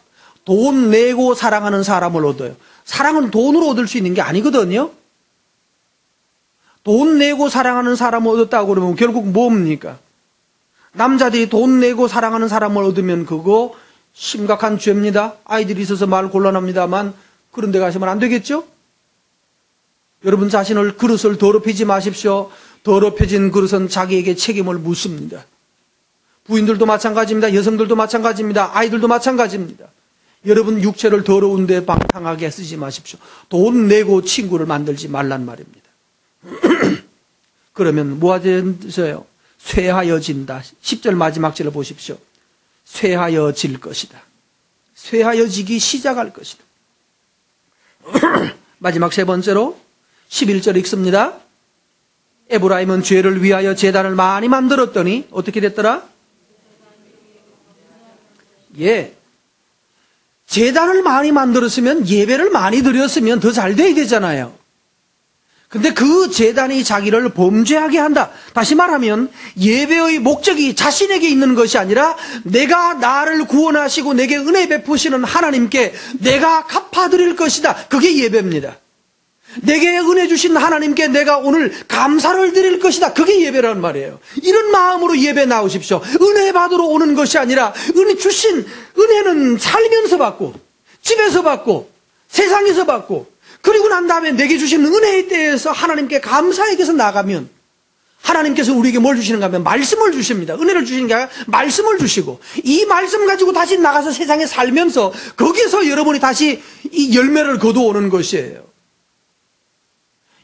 돈 내고 사랑하는 사람을 얻어요. 사랑은 돈으로 얻을 수 있는 게 아니거든요. 돈 내고 사랑하는 사람을 얻었다고 그러면 결국 뭡니까? 남자들이 돈 내고 사랑하는 사람을 얻으면 그거 심각한 죄입니다. 아이들이 있어서 말 곤란합니다만 그런 데 가시면 안 되겠죠? 여러분 자신을 그릇을 더럽히지 마십시오. 더럽혀진 그릇은 자기에게 책임을 묻습니다. 부인들도 마찬가지입니다. 여성들도 마찬가지입니다. 아이들도 마찬가지입니다. 여러분 육체를 더러운 데 방탕하게 쓰지 마십시오. 돈 내고 친구를 만들지 말란 말입니다. 그러면 뭐 하겠어요? 쇠하여진다. 10절 마지막 절을 보십시오. 쇠하여질 것이다. 쇠하여지기 시작할 것이다. 마지막 세 번째로 11절 읽습니다. 에브라임은 죄를 위하여 제단을 많이 만들었더니 어떻게 됐더라? 예. 제단을 많이 만들었으면 예배를 많이 드렸으면 더 잘 돼야 되잖아요. 근데 그 제단이 자기를 범죄하게 한다. 다시 말하면 예배의 목적이 자신에게 있는 것이 아니라 내가 나를 구원하시고 내게 은혜 베푸시는 하나님께 내가 갚아드릴 것이다. 그게 예배입니다. 내게 은혜 주신 하나님께 내가 오늘 감사를 드릴 것이다. 그게 예배란 말이에요. 이런 마음으로 예배 나오십시오. 은혜 받으러 오는 것이 아니라 은혜 주신 은혜는 살면서 받고 집에서 받고 세상에서 받고 그리고 난 다음에 내게 주신 은혜에 대해서 하나님께 감사하게 해서 나가면 하나님께서 우리에게 뭘 주시는가 하면 말씀을 주십니다. 은혜를 주시는 게 아니라 말씀을 주시고 이 말씀 가지고 다시 나가서 세상에 살면서 거기서 여러분이 다시 이 열매를 거두어오는 것이에요.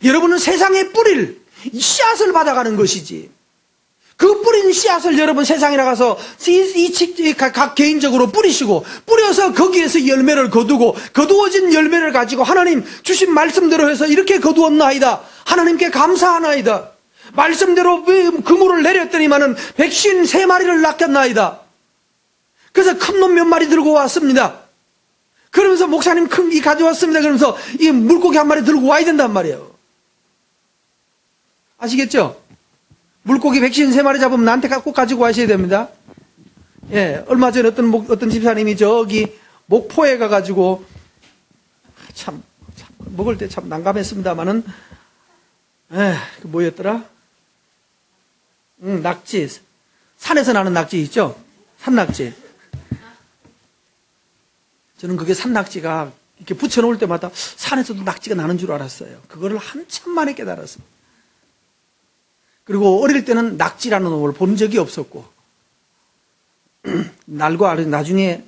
여러분은 세상에 뿌릴 씨앗을 받아가는 것이지 그 뿌린 씨앗을 여러분 세상에 나가서 각 개인적으로 뿌리시고 뿌려서 거기에서 열매를 거두고 거두어진 열매를 가지고 하나님 주신 말씀대로 해서 이렇게 거두었나이다. 하나님께 감사하나이다. 말씀대로 그물을 내렸더니만은 153마리를 낚였나이다. 그래서 큰 놈 몇 마리 들고 왔습니다. 그러면서 목사님 큰 이 가져왔습니다. 그러면서 이 물고기 한 마리 들고 와야 된단 말이에요. 아시겠죠? 물고기 153마리 잡으면 나한테 꼭 가지고 와셔야 됩니다. 예, 얼마 전에 어떤 집사님이 저기 목포에 가가지고 참 먹을 때 참 난감했습니다만은 뭐였더라? 낙지. 산에서 나는 낙지 있죠? 산낙지. 저는 그게 산낙지가 이렇게 붙여놓을 때마다 산에서도 낙지가 나는 줄 알았어요. 그거를 한참 만에 깨달았습니다. 그리고 어릴 때는 낙지라는 놈을 본 적이 없었고 나중에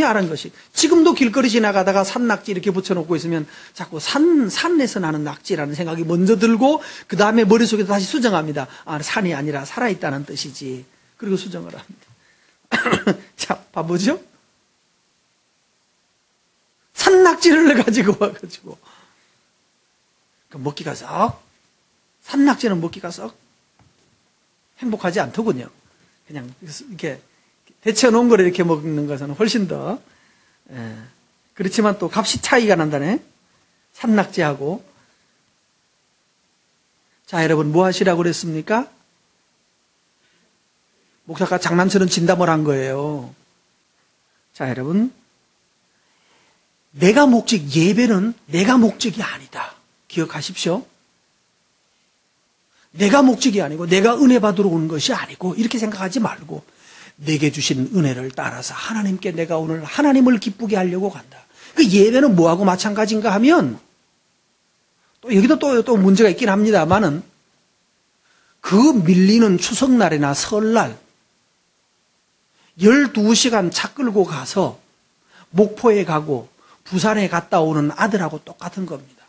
알은 것이 지금도 길거리 지나가다가 산낙지 이렇게 붙여놓고 있으면 자꾸 산에서 나는 낙지라는 생각이 먼저 들고 그 다음에 머릿속에 다시 수정합니다. 아, 산이 아니라 살아있다는 뜻이지. 그리고 수정을 합니다. 자, 바보죠? 산낙지를 가지고 와가지고 먹기가 썩 산낙지는 먹기가 썩 행복하지 않더군요. 그냥 이렇게 데쳐놓은 거를 이렇게 먹는 것은 훨씬 더 그렇지만 또 값이 차이가 난다네. 산낙지하고. 자, 여러분 뭐 하시라고 그랬습니까? 목사가 장난처럼 진담을 한 거예요. 자, 여러분 예배는 내가 목적이 아니다. 기억하십시오. 내가 목적이 아니고 내가 은혜 받으러 오는 것이 아니고 이렇게 생각하지 말고 내게 주신 은혜를 따라서 하나님께 내가 오늘 하나님을 기쁘게 하려고 간다. 그 예배는 뭐하고 마찬가지인가 하면 또 여기도 또 문제가 있긴 합니다만은 그 밀리는 추석날이나 설날 12시간 차 끌고 가서 목포에 가고 부산에 갔다 오는 아들하고 똑같은 겁니다.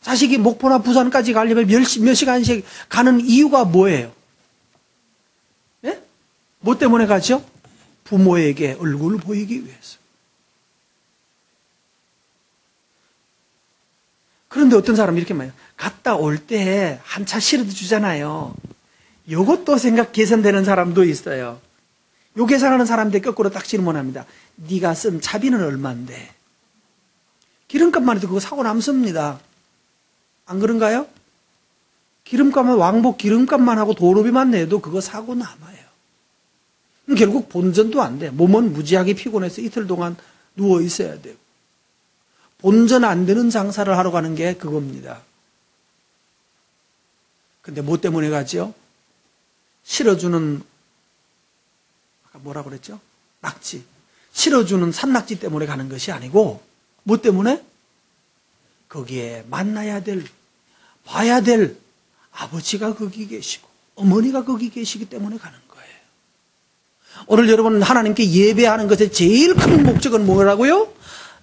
자식이 목포나 부산까지 가려면 몇 시간씩 가는 이유가 뭐예요? 예? 뭐 때문에 가죠? 부모에게 얼굴을 보이기 위해서. 그런데 어떤 사람이 이렇게 말해요. 갔다 올 때 한 차 실어도 주잖아요. 이것도 개선되는 사람도 있어요. 요 계산하는 사람들 거꾸로 딱 질문합니다. 네가 쓴 차비는 얼마인데? 기름값만 해도 그거 사고 남습니다. 안 그런가요? 기름값만 왕복 기름값만 하고 도로비만 내도 그거 사고 남아요. 결국 본전도 안 돼. 몸은 무지하게 피곤해서 이틀 동안 누워 있어야 되고. 본전 안 되는 장사를 하러 가는 게 그겁니다. 근데 뭐 때문에 가죠? 실어주는 아까 뭐라고 그랬죠? 낙지. 실어주는 산낙지 때문에 가는 것이 아니고 뭐 때문에? 거기에 만나야 될, 봐야 될 아버지가 거기 계시고 어머니가 거기 계시기 때문에 가는 거예요. 오늘 여러분 하나님께 예배하는 것의 제일 큰 목적은 뭐라고요?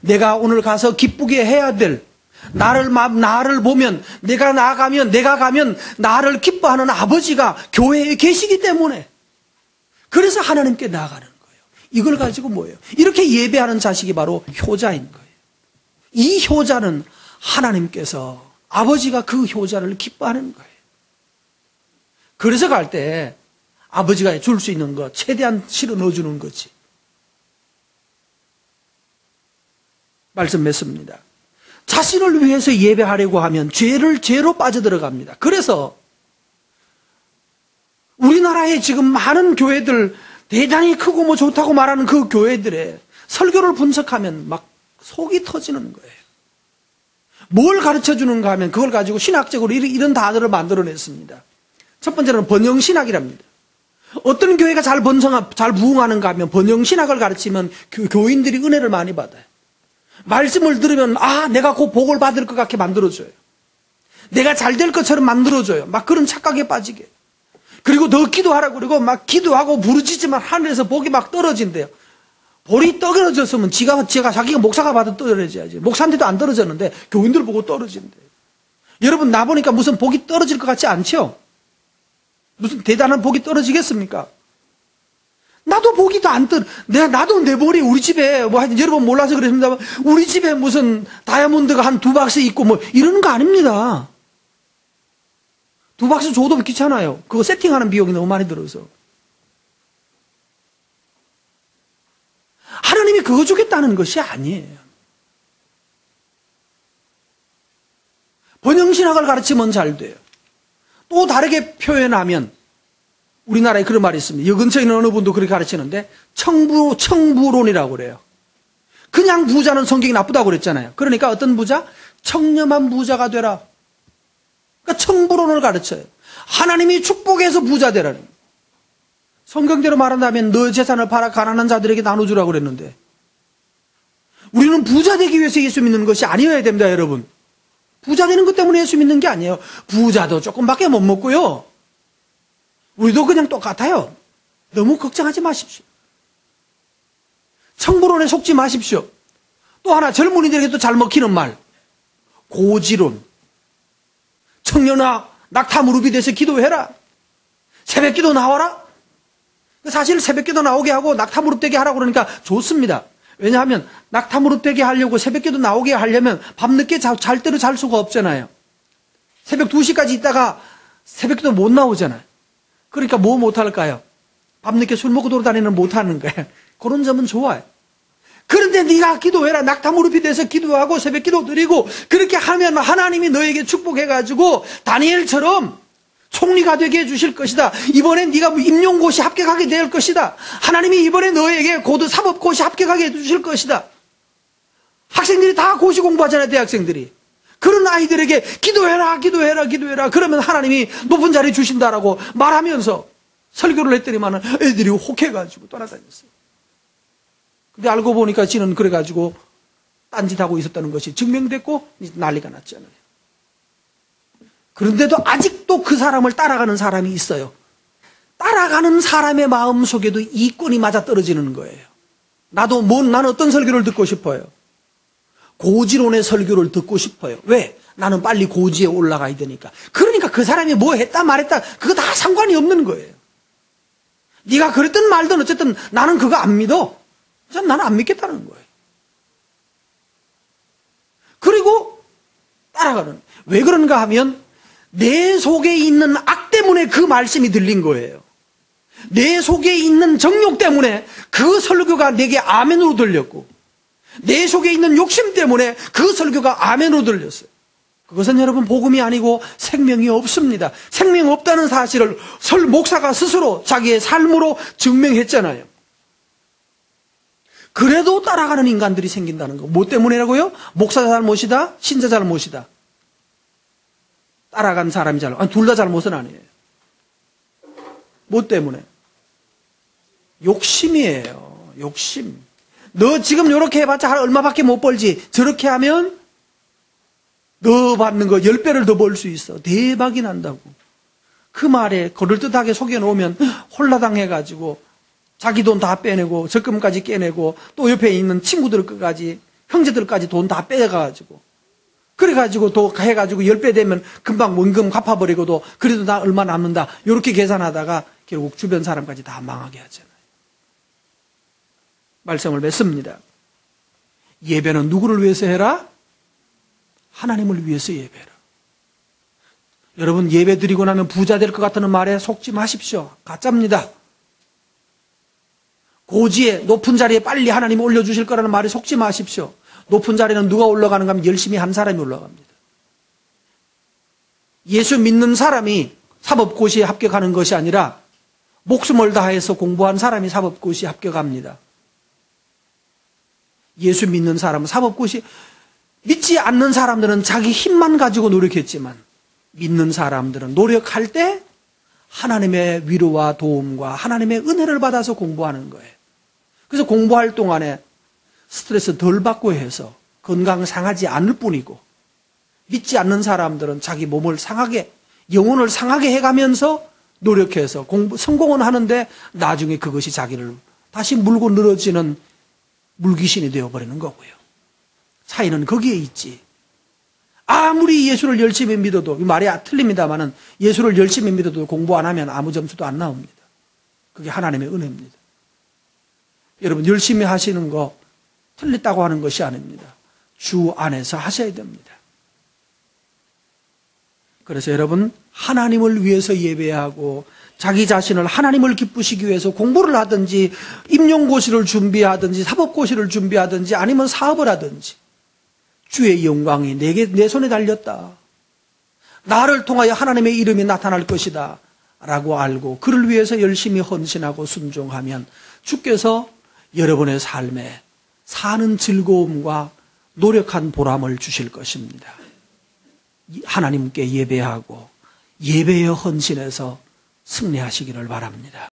내가 오늘 가서 기쁘게 해야 될, 나를 보면, 내가 가면 나를 기뻐하는 아버지가 교회에 계시기 때문에, 그래서 하나님께 나아가는 거예요. 이걸 가지고 뭐예요? 이렇게 예배하는 자식이 바로 효자인 거예요. 이 효자는 하나님께서, 아버지가 그 효자를 기뻐하는 거예요. 그래서 갈 때 아버지가 줄 수 있는 것 최대한 실어 넣어주는 거지. 말씀 맺습니다. 자신을 위해서 예배하려고 하면 죄로 빠져들어갑니다. 그래서 우리나라에 지금 많은 교회들, 대단히 크고 뭐 좋다고 말하는 그 교회들의 설교를 분석하면 막 속이 터지는 거예요. 뭘 가르쳐 주는가 하면 그걸 가지고 신학적으로 이런 단어를 만들어냈습니다. 첫 번째는 번영신학이랍니다. 어떤 교회가 잘 부흥하는가 하면 번영신학을 가르치면 교인들이 은혜를 많이 받아요. 말씀을 들으면 내가 곧 복을 받을 것 같게 만들어줘요. 내가 잘 될 것처럼 만들어줘요. 막 그런 착각에 빠지게. 그리고 더 기도하라고 그러고 막 기도하고 부르짖지만 하늘에서 복이 막 떨어진대요. 볼이 떨어졌으면 자기가 목사가 받아 떨어져야지. 목사한테도 안 떨어졌는데 교인들 보고 떨어진대요. 여러분 나보니까 무슨 복이 떨어질 것 같지 않죠? 무슨 대단한 복이 떨어지겠습니까? 나도 복이 나도 내 볼이 우리 집에, 여러분 몰라서 그랬습니다만, 우리 집에 무슨 다이아몬드가 한 2박스 있고 이러는 거 아닙니다. 2박스 줘도 귀찮아요. 그거 세팅하는 비용이 너무 많이 들어서. 하나님이 그거 주겠다는 것이 아니에요. 번영신학을 가르치면 잘 돼요. 또 다르게 표현하면, 우리나라에 그런 말이 있습니다. 여 근처에 있는 어느 분도 그렇게 가르치는데, 청부론이라고 그래요. 그냥 부자는 성격이 나쁘다고 그랬잖아요. 그러니까 어떤 부자? 청렴한 부자가 되라. 그러니까 청부론을 가르쳐요. 하나님이 축복해서 부자 되라는. 성경대로 말한다면 너 재산을 팔아 가난한 자들에게 나눠주라고 그랬는데, 우리는 부자 되기 위해서 예수 믿는 것이 아니어야 됩니다, 여러분. 부자 되는 것 때문에 예수 믿는 게 아니에요. 부자도 조금밖에 못 먹고요. 우리도 그냥 똑같아요. 너무 걱정하지 마십시오. 청부론에 속지 마십시오. 또 하나 젊은이들에게도 잘 먹히는 말. 고지론. 청년아, 낙타 무릎이 돼서 기도해라. 새벽기도 나와라. 사실 새벽기도 나오게 하고 낙타 무릎 되게 하라고 그러니까 좋습니다. 왜냐하면 낙타 무릎 되게 하려고 새벽기도 나오게 하려면 밤늦게 잘 때로 잘 수가 없잖아요. 새벽 2시까지 있다가 새벽기도 못 나오잖아요. 그러니까 뭐 못할까요? 밤늦게 술 먹고 돌아다니는 못하는 거예요. 그런 점은 좋아요. 그런데 네가 기도해라. 낙타 무릎이 돼서 기도하고 새벽기도 드리고 그렇게 하면 하나님이 너에게 축복해가지고 다니엘처럼 총리가 되게 해주실 것이다. 이번에 네가 임용고시 합격하게 될 것이다. 하나님이 이번에 너에게 고등 사법고시 합격하게 해주실 것이다. 학생들이 다 고시 공부하잖아요. 대학생들이. 그런 아이들에게 기도해라. 그러면 하나님이 높은 자리 주신다라고 말하면서 설교를 했더니만 애들이 혹해가지고 떠나다녔어요. 근데 알고 보니까 지는 그래가지고 딴짓하고 있었다는 것이 증명됐고 난리가 났잖아요. 그런데도 아직도 그 사람을 따라가는 사람이 있어요. 따라가는 사람의 마음 속에도 이권이 맞아 떨어지는 거예요. 나는 어떤 설교를 듣고 싶어요? 고지론의 설교를 듣고 싶어요. 왜? 나는 빨리 고지에 올라가야 되니까. 그러니까 그 사람이 뭐 했다 말했다 그거 다 상관이 없는 거예요. 네가 그랬든 말든 어쨌든 나는 그거 안 믿어. 나는 안 믿겠다는 거예요. 그리고 따라가는. 왜 그런가 하면 내 속에 있는 악 때문에 그 말씀이 들린 거예요. 내 속에 있는 정욕 때문에 그 설교가 내게 아멘으로 들렸고 내 속에 있는 욕심 때문에 그 설교가 아멘으로 들렸어요. 그것은 여러분 복음이 아니고 생명이 없습니다. 생명 없다는 사실을 목사가 스스로 자기의 삶으로 증명했잖아요. 그래도 따라가는 인간들이 생긴다는 거. 뭐 때문이라고요? 목사 잘못이다? 신자 잘못이다? 따라간 사람이 둘 다 잘못은 아니에요. 뭐 때문에? 욕심이에요. 욕심. 너 지금 이렇게 해봤자 얼마밖에 못 벌지. 저렇게 하면 너 받는 거 10배를 더 벌 수 있어. 대박이 난다고. 그 말에 그럴듯하게 속여놓으면 홀라당해가지고 자기 돈 다 빼내고 적금까지 깨내고 또 옆에 있는 친구들 것까지 형제들까지 돈 다 빼가지고 그래가지고 또 해가지고 10배 되면 금방 원금 갚아버리고도 그래도 나 얼마 남는다 이렇게 계산하다가 결국 주변 사람까지 다 망하게 하잖아요. 말씀을 맺습니다. 예배는 누구를 위해서 해라? 하나님을 위해서 예배해라. 여러분 예배 드리고 나면 부자 될 것 같다는 말에 속지 마십시오. 가짜입니다. 고지에 높은 자리에 빨리 하나님이 올려주실 거라는 말에 속지 마십시오. 높은 자리는 누가 올라가는가 하면 열심히 한 사람이 올라갑니다. 예수 믿는 사람이 사법고시에 합격하는 것이 아니라 목숨을 다해서 공부한 사람이 사법고시에 합격합니다. 예수 믿는 사람은 사법고시, 믿지 않는 사람들은 자기 힘만 가지고 노력했지만 믿는 사람들은 노력할 때 하나님의 위로와 도움과 하나님의 은혜를 받아서 공부하는 거예요. 그래서 공부할 동안에 스트레스 덜 받고 해서 건강 상하지 않을 뿐이고 믿지 않는 사람들은 자기 몸을 상하게, 영혼을 상하게 해가면서 노력해서 성공은 하는데 나중에 그것이 자기를 다시 물고 늘어지는 물귀신이 되어버리는 거고요. 차이는 거기에 있지. 아무리 예수를 열심히 믿어도, 말이 틀립니다만은 예수를 열심히 믿어도 공부 안 하면 아무 점수도 안 나옵니다. 그게 하나님의 은혜입니다. 여러분 열심히 하시는 거 틀렸다고 하는 것이 아닙니다. 주 안에서 하셔야 됩니다. 그래서 여러분 하나님을 위해서 예배하고 자기 자신을 하나님을 기쁘시기 위해서 공부를 하든지 임용고시를 준비하든지 사법고시를 준비하든지 아니면 사업을 하든지 주의 영광이 내 손에 달렸다. 나를 통하여 하나님의 이름이 나타날 것이다 라고 알고 그를 위해서 열심히 헌신하고 순종하면 주께서 여러분의 삶에 사는 즐거움과 노력한 보람을 주실 것입니다. 하나님께 예배하고 예배에 헌신해서 승리하시기를 바랍니다.